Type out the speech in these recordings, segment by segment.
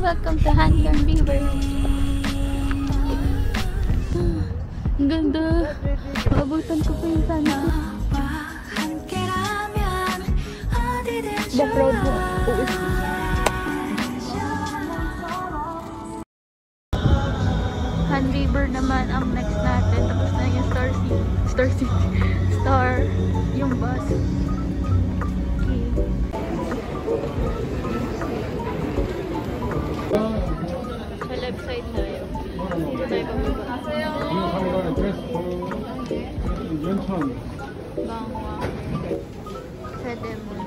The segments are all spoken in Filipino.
Welcome to Hanggang River. Ang ganda. Maabutan ko pa yung sana. Background mo. Han River naman ang next natin. Tapos na yung Star yung bus. Okay. Sa left side tayo. Dito tayo pababa. Bangwa. Sa Demon.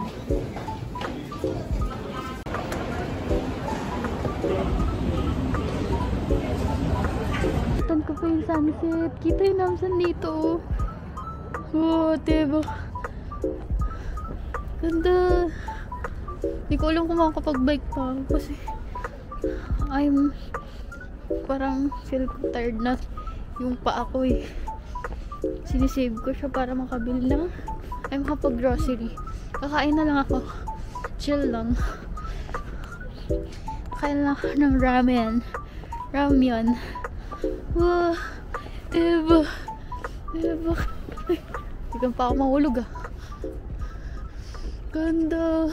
Tan ko pa yung sunset. Kita yung namsan dito. Oh, diba? Ganda. Hindi ko alam kung makakapag-bike pa kasi parang feel ko tired na yung paa ko eh. Sinisave ko siya para makabili lang ay makapag-grocery. Kakain na lang ako. Chill lang. Kakain lang ako ng ramyun. Wow, diba? Hindi pa ako mahulog ah. Ganda.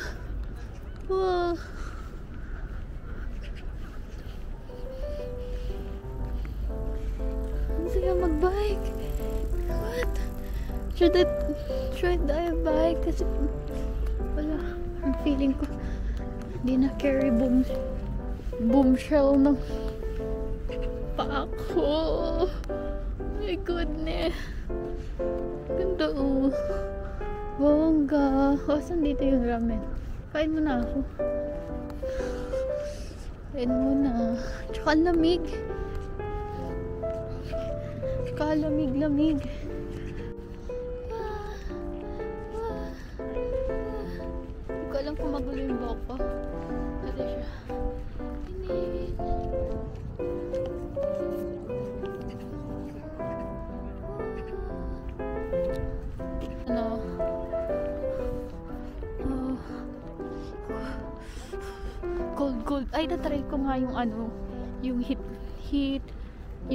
Wow. Ang saya mag-bike. What? Should I bike? Kasi wala. Ang feeling ko hindi na carry boomshell ng paa ko. My goodness. Ganda oh. Bongga. O, saan dito yung ramen? Kain mo na ako. Kain mo na. Tsaka lamig. Tsaka lamig. Hindi ko alam kung magulo yung buhok ko. Ito siya. Init. Cold. Ay, tatry ko nga yung yung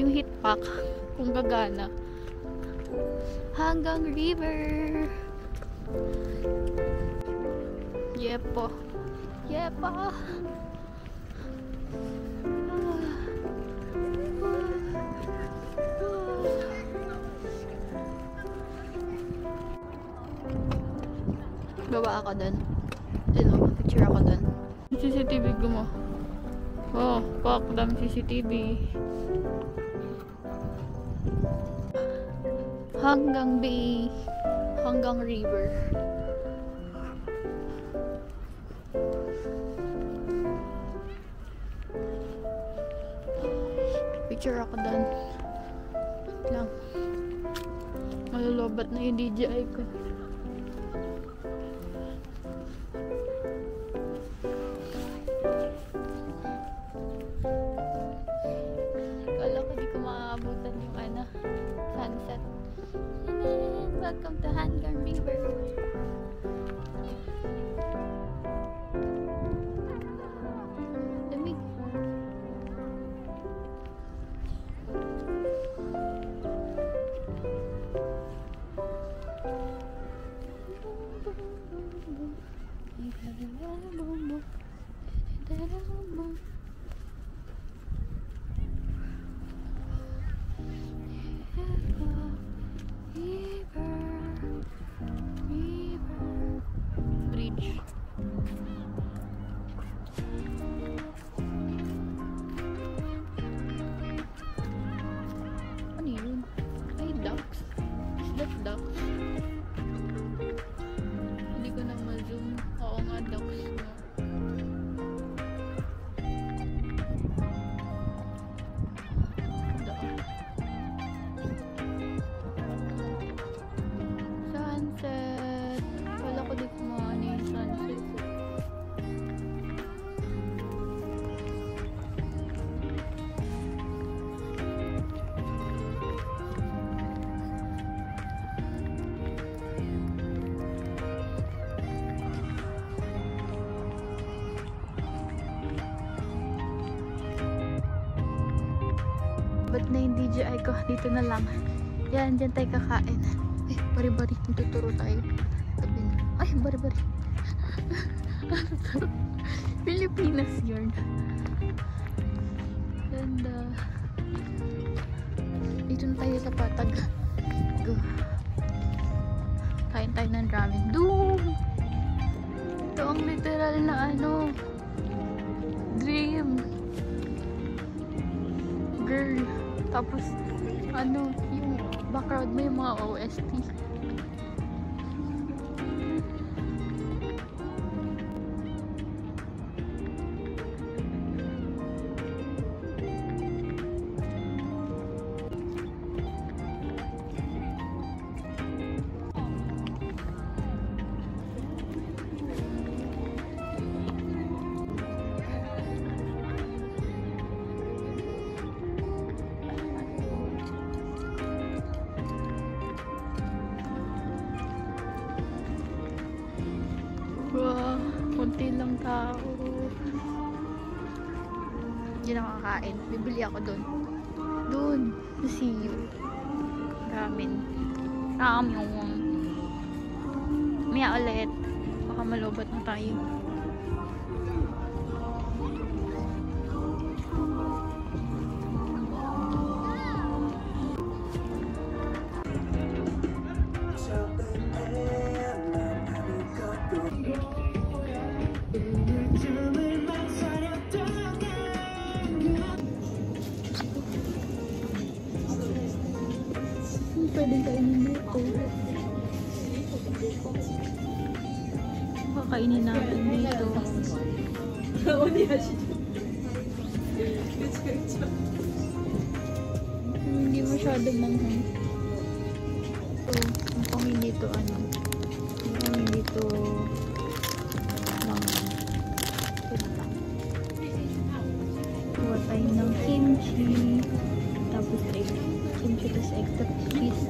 heat pack kung gagana. Hanggang River. Yepo. Baba ako dun. Picture ako dun. CCTV ko mo. Oh, fuck, dami CCTV. Hanggang Bay. Hanggang River. Picture ako dun. Lang. Malulubat na yung DJI ko. Sunset. Welcome to Hanggang River. Lamig. Bridge. Ano yun? Ay, ducks. Is that ducks? Hindi ko na ma-zoom. Oo nga, ducks. No? Sunset. Wala ko dito mga yung sunset. Ba't na yung DJI ko? Dito na lang. Yan, dyan tayo kakain. Ay, bari-bari. Tuturo tayo. Tabi na. Ay, bari-bari. Pilipinas yun. Ganda. Dito na tayo sa Patag. Go. Kain tayo ng ramen. Doon! Ito ang literal na ano. Dream. Girl. Tapos, ano, yung background mo yung mga OST. Wow, konti lang tao. Hindi na kakain. Bibili ako doon. Doon. See you. Ramen. Ramyong. Maya ulit. Baka malobat na tayo. Pwedeng kainin dito. Kakainin natin dito. Hindi masyado manghang. So, ang pangin dito ano? Ang pangin dito manghang. Ito lang. Kuha tayo ng kimchi. Tapos egg. Kimchi tas egg tapos cheese.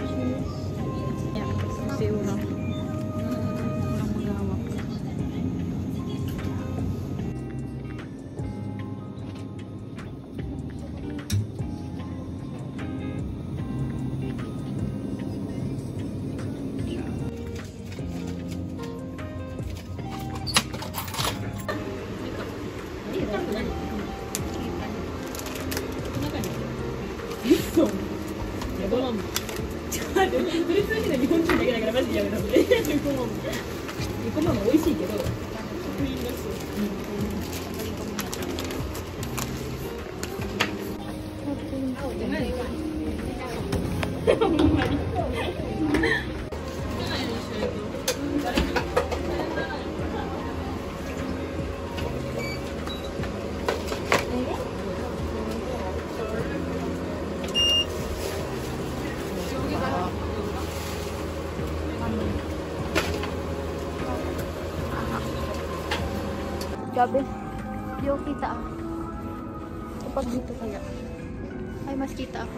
Cheese. Yeah, kasi ulang. Ulang magawak. Gabi, di ko kita ah. Kapag dito kaya. Ay, mas kita ako.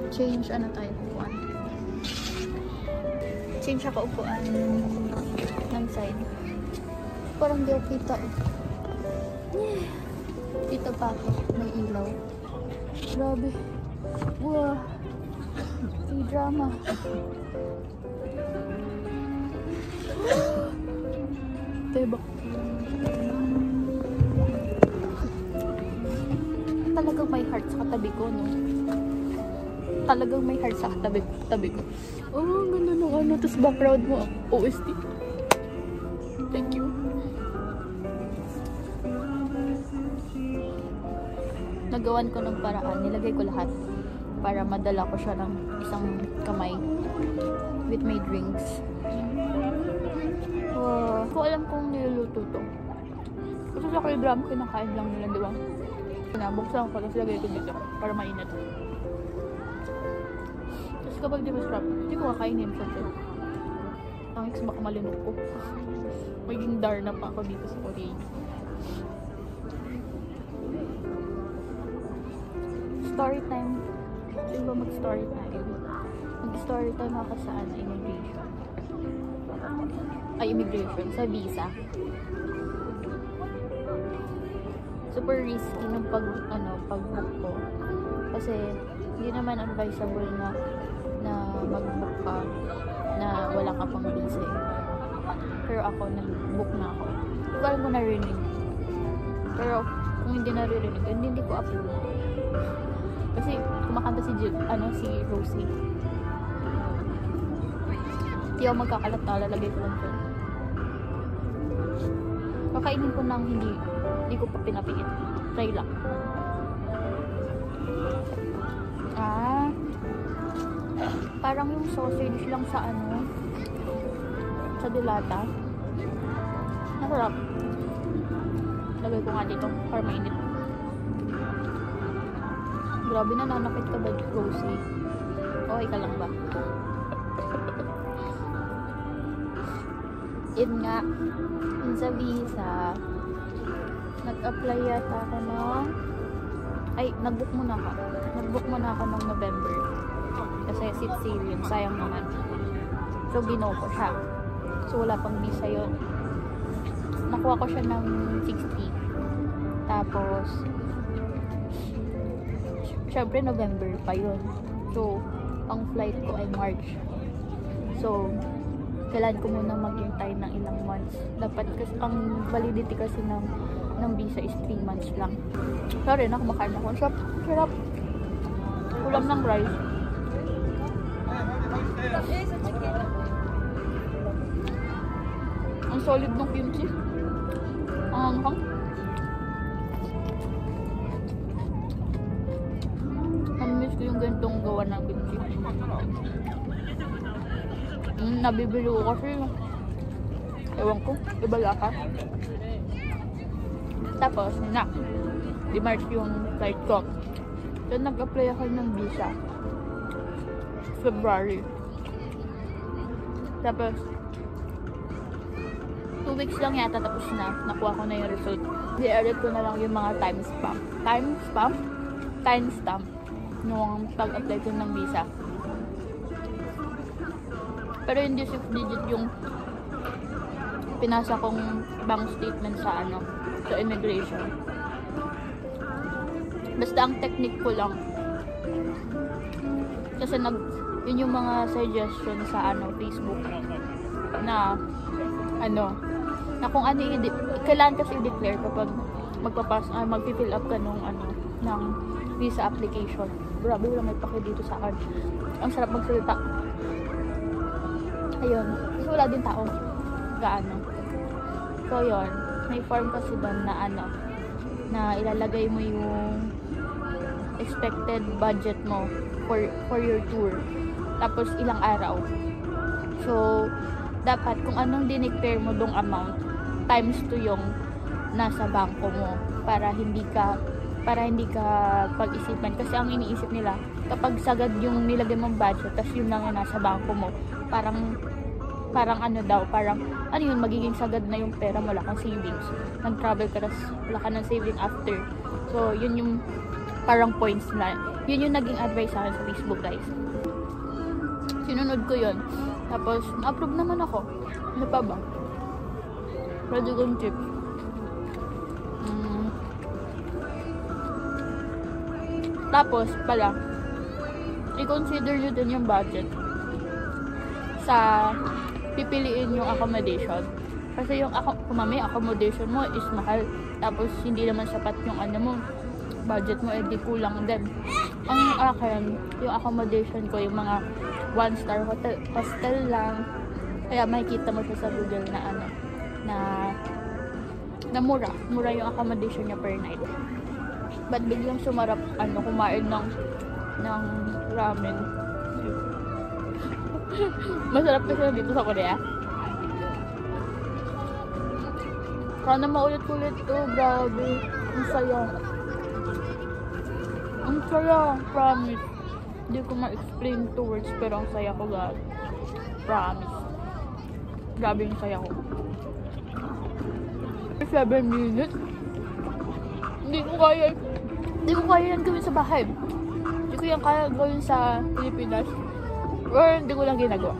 Change, ano tayo, upuan. Change ako upuan ng side. Parang di ko kita oh. Dito pa ako, may ilaw. Grabe. Wow. May drama. Tebak. Talagang may heart sa katabi ko, no? Talagang may heart sa katabi ko. Oh, ganda nung ano. Tapos background mo, OST. Thank you. Nagawan ko ng paraan. Nilagay ko lahat para madala ko siya ng isang kamay with my drinks. Wow. Ko alam kung niluluto to. Kasi sa K-drama, kinakain lang nila, di ba? Nabuksan ko, tapos lagay ko dito para mainit. Tapos kapag di masarap, hindi ko kakainin siya. Ang ex baka malinok ko. Magiging darna pa ako dito sa Korea. Story time. Sino ba mag-story time? Mag-story time ako sa immigration. Ay, immigration. Sa visa. super risky ng pag-book ko. Kasi, hindi naman advisable na mag-book ka na wala ka pang visa eh. Pero ako, nag-book na ako. Well, ko narinig. Pero, kung hindi naririnig, hindi ko upload. Kasi, kumakanta si Rosie. Hindi ako magkakalat na, lalagay ko lang yun. Kakainin ko nang hindi ko pa pinapikit. Try lang. Parang yung sausage lang sa sa dilata. Masarap. Lagay ko nga dito para mainit. Grabe, nananakit ka ba, Rosie? Okay ka lang ba? Yun nga, yun sa visa, nag-apply yata ako nag-book muna ako ng November. Kasi seat sale yun, sayang naman. So, ginawa ko siya. So, wala pang visa yun. Nakuha ko siya ng 60. Tapos, syempre November pa yun. So, ang flight ko ay March. So, kailangan ko muna maghintay ng ilang months. Dapat kasi, ang validity kasi ng visa is 3 months lang. Sorry na, kumakain ako. Sarap. Ulam ng rice. Ang solid ng kimchi. Ang anghang. Namiss ko yung ganitong gawa ng kimchi. Nabibili ko kasi ewan ko, iba laka. Tapos, di March yung flight ko. So, nag-apply ako ng visa. February. Tapos, 2 weeks lang yata tapos na. Nakuha ko na yung result. I-edit ko na lang yung mga timestamp nung pag-apply ko ng visa. Pero hindi 6 digit yung pinasa kong bank statement sa sa immigration. Basta ang technique ko lang. Kasi yun yung mga suggestion sa Facebook na kung kailangan kasi i-declare kapag mag-fill up ka ng visa application. Grabe, wala may pake dito sa akin. Ang sarap magsalita. Ayun. Kasi wala din tao. So, yun. May form kasi doon na ilalagay mo yung expected budget mo for your tour. Tapos, ilang araw. So, dapat kung anong dineclare mo dong amount, times 2 yung nasa bangko mo. Para hindi ka pag-isipan. Kasi ang iniisip nila, kapag sagad yung nilagay mong budget, tas yun lang yung nasa bangko mo, parang yun, magiging sagad na yung pera mo, wala kang savings. Nag-travel ka, tas wala ka ng saving after. So, yun yung parang points na. Yun yung naging advice sa akin sa Facebook, guys. Sinunod ko yun. Tapos, na-approve naman ako. Ano pa ba? Pwede kong tip. Tapos, pala, i-consider nyo din yung budget sa pipiliin yung accommodation. Kasi yung accommodation mo is mahal. Tapos, hindi naman sapat yung budget mo, edi kulang din. Ang akin, yung accommodation ko, yung mga 1-star hostel lang. Kaya makikita mo siya sa Google na mura yung accommodation niya per night. But biglang sumarap kumain ng ramen. Masarap kasi dito sa Korea. Sana maulit-ulit to, grabe. Ang saya. Ang saya, promise. Hindi ko ma-explain to words, pero ang saya ko, God. Promise. Grabe yung saya ko. 7 minutes. Hindi ko kaya yan gawin sa bahay. Hindi ko yan kaya gawin sa Pilipinas. Or hindi ko lang ginagawa.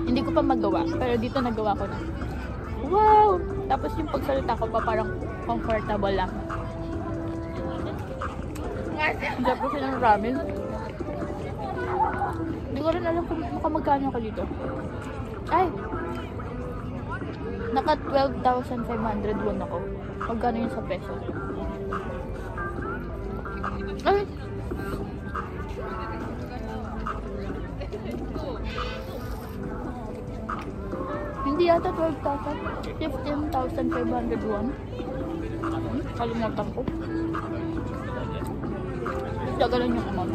Hindi ko pa magawa. Pero dito nagawa ko na. Wow! Tapos yung pagsalita ko pa parang comfortable lang. Hindi po siya ng ramen. Hindi ko rin alam kung magkano ako dito. Ay! Naka 12,500 won ako. Magkano yun sa peso? Ay! Hindi yata 12,000. 15,500 won. Kalimutan ko. Basta ganun yung amount.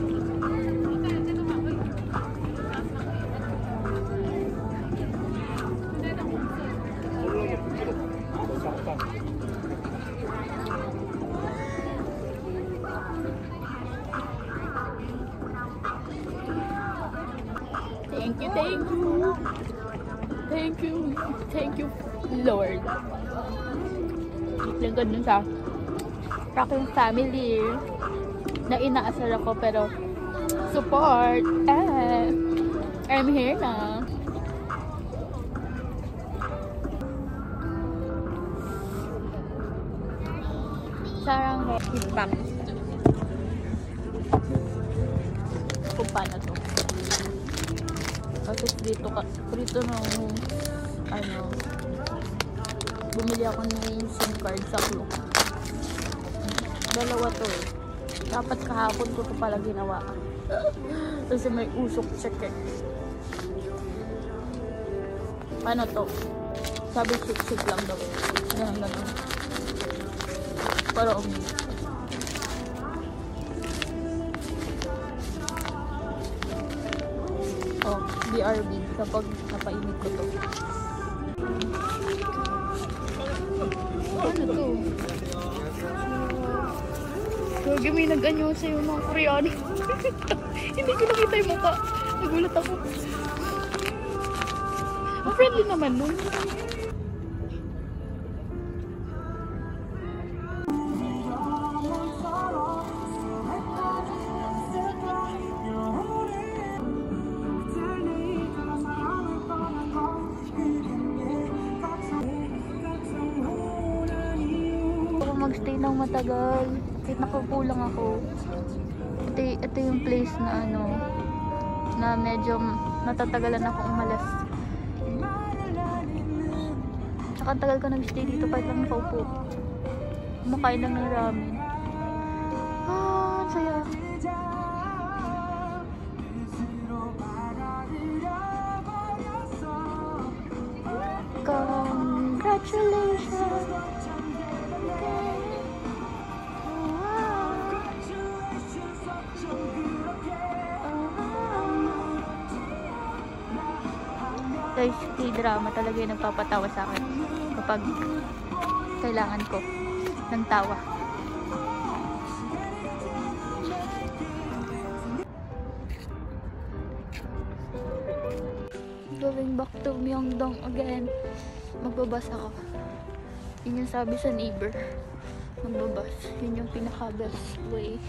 Thank you, thank you. Thank you. Thank you, Lord. Lingkod dun sa aking family na inaasar ako pero support. I'm here na. Sarang impact. Kung paano to. Kasi dito nung bumili ako ng SIM card sa Klook. Dalawa to eh. Dapat kahapon ko ito pala ginawa. Kasi may usok check eh. Paano to? Sabi shake lang daw. Ganun. Pero BRB kapag napainit ko to. Ano to? Gagi, may nag-anyo sa'yo mga Koreano. Hindi ko nakita yung mukha. Nagulat ako. Ang friendly naman nun. Magstay ng matagal kahit nakukulang ako. Ito yung place na na medyo natatagalan ako umalas. Tsaka tagal ko nagstay dito kahit lang nakaupo. Kumakain lang ng ramen. Saya. Congratulations. Guys, K-drama talaga yung nagpapatawa sa akin kapag kailangan ko ng tawa. Going back to Myeongdong again. Magbabas ako. Yun yung sabi sa neighbor. Magbabas. Yun yung pinaka-best way.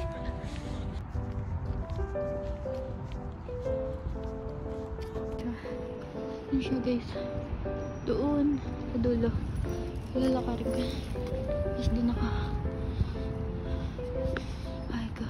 Yun siya guys. Doon. Sa dulo. Lalakarin ka. Tapos doon naka. Ay ka.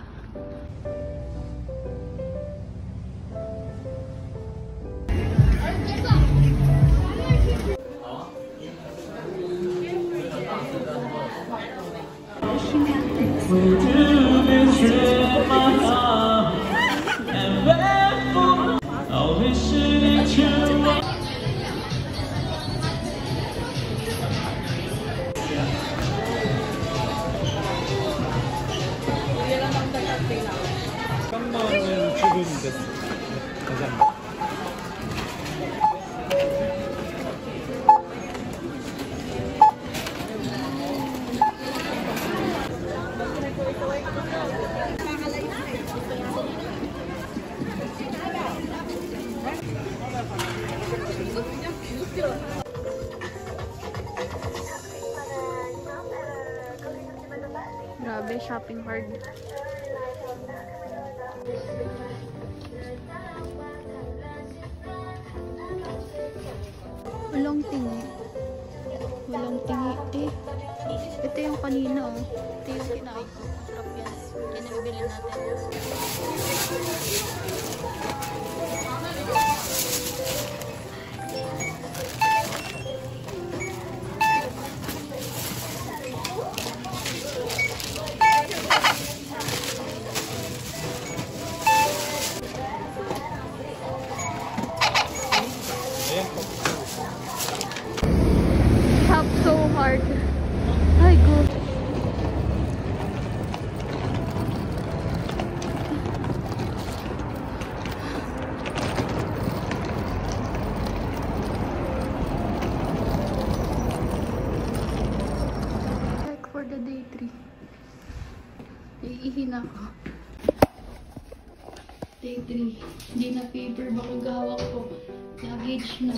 Grabe, shopping hard. Walang tingi. Walang tingi eh. Ito yung kanina, oh. Ito yung kinain ko. Sarap yan. Yan ang bibili natin. Tap so hard. Ay, good. Like for the day 3. Iihi na ako. Day 3. Hindi na paper. Baka gawak ko. Luggage na.